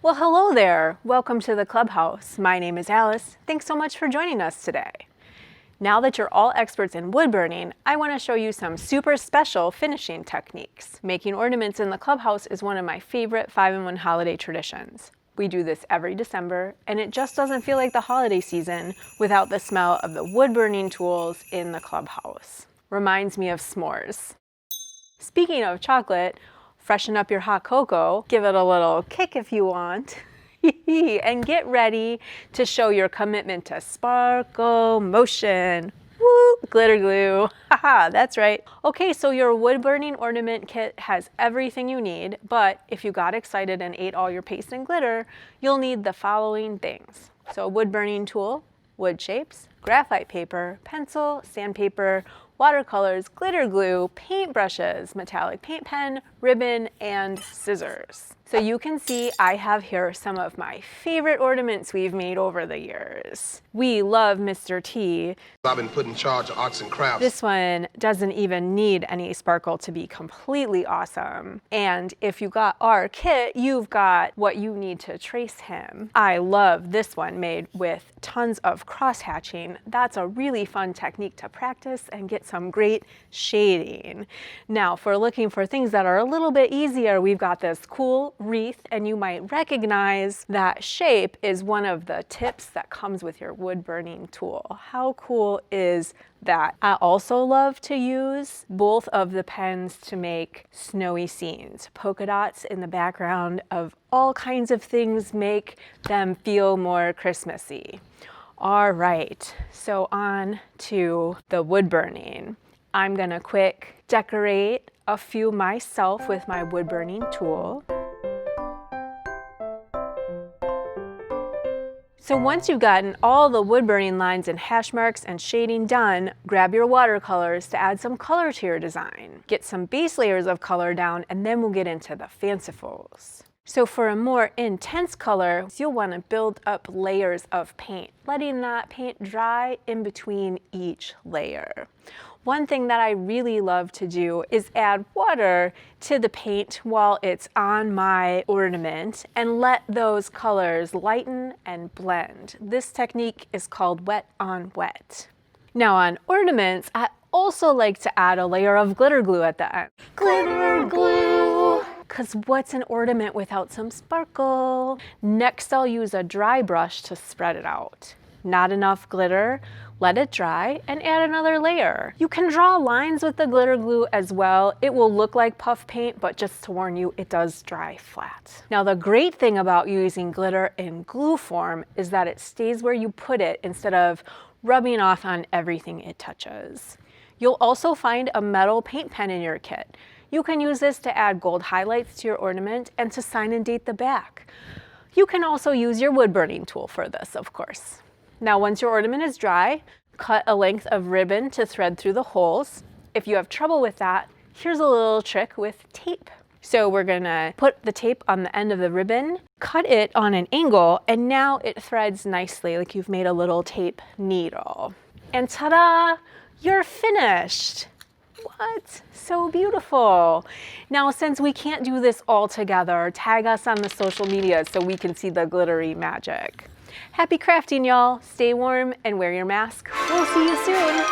Well, hello there. Welcome to the clubhouse. My name is Alice. Thanks so much for joining us today. Now that you're all experts in wood burning, I want to show you some super special finishing techniques. Making ornaments in the clubhouse is one of my favorite 5-in-1 holiday traditions. We do this every December, and it just doesn't feel like the holiday season without the smell of the wood burning tools in the clubhouse. Reminds me of s'mores. Speaking of chocolate, freshen up your hot cocoa, give it a little kick if you want, and get ready to show your commitment to sparkle motion. Woo, glitter glue. Haha, that's right. Okay, so your wood burning ornament kit has everything you need, but if you got excited and ate all your paste and glitter, you'll need the following things. So a wood burning tool, wood shapes, graphite paper, pencil, sandpaper, watercolors, glitter glue, paint brushes, metallic paint pen, ribbon, and scissors. So you can see I have here some of my favorite ornaments we've made over the years. We love Mr. T. I've been put in charge of arts and crafts. This one doesn't even need any sparkle to be completely awesome. And if you got our kit, you've got what you need to trace him. I love this one made with tons of cross hatching. That's a really fun technique to practice and get some great shading. Now, if we're looking for things that are a little bit easier, we've got this cool wreath, and you might recognize that shape is one of the tips that comes with your wood burning tool. How cool is that? I also love to use both of the pens to make snowy scenes. Polka dots in the background of all kinds of things make them feel more Christmassy. All right, so on to the wood burning. I'm gonna quick decorate a few myself with my wood burning tool. So once you've gotten all the wood burning lines and hash marks and shading done, grab your watercolors to add some color to your design. Get some base layers of color down, and then we'll get into the fancifuls. So for a more intense color, you'll want to build up layers of paint, letting that paint dry in between each layer. One thing that I really love to do is add water to the paint while it's on my ornament and let those colors lighten and blend. This technique is called wet on wet. Now on ornaments, I also like to add a layer of glitter glue at the end. Glitter glue! Because what's an ornament without some sparkle? Next, I'll use a dry brush to spread it out. Not enough glitter, let it dry, and add another layer. You can draw lines with the glitter glue as well. It will look like puff paint, but just to warn you, it does dry flat. Now, the great thing about using glitter in glue form is that it stays where you put it instead of rubbing off on everything it touches. You'll also find a metal paint pen in your kit. You can use this to add gold highlights to your ornament and to sign and date the back. You can also use your wood burning tool for this, of course. Now, once your ornament is dry, cut a length of ribbon to thread through the holes. If you have trouble with that, here's a little trick with tape. So we're gonna put the tape on the end of the ribbon, cut it on an angle, and now it threads nicely like you've made a little tape needle. And ta-da, you're finished. What? So beautiful. Now, since we can't do this all together, tag us on the social media so we can see the glittery magic. Happy crafting, y'all. Stay warm and wear your mask. We'll see you soon.